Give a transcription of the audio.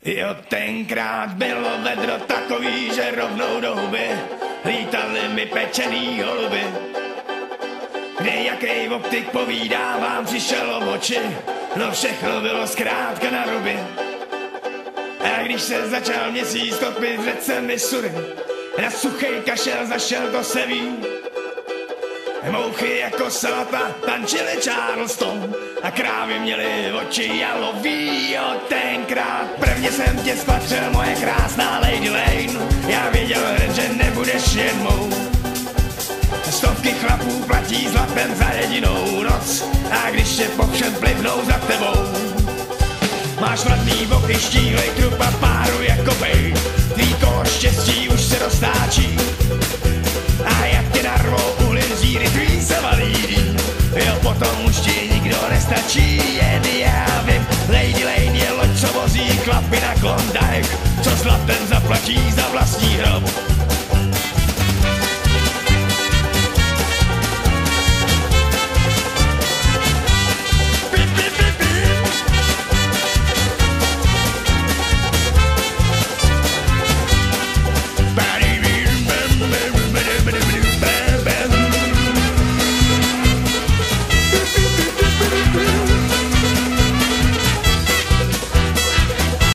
Jo, tenkrát bylo vedro takový, že rovnou do huby lítali mi pečený holuby. Nějakej optik povídá, vám přišel o oči, no všechno bylo zkrátka na ruby. A když se začal měsíc topit, řek se mi sury, na suchej kašel zašel, to se ví. Mouchy jako salata tančili Charleston a krávy měly oči jalový. Jo, tenkrát prvně jsem tě spatřil, moje krásná Lady Lane. Já věděl hned, že nebudeš jen mou. Stovky chlapů platí zlatem za jedinou noc, a když tě po všem plivnou za tebou. Máš mladný boky, štíhlej trup a páru jako bej. Tvý kolo štěstí už se roztáčí, a jak tě narvou uhlin žíry, tvý se valí. Jo, potom už ti nikdo nestačí, jen já vím. Lady Lane je loď, co vozí chlapy na Klondike, co zlatem zaplatí za vlastní hrob.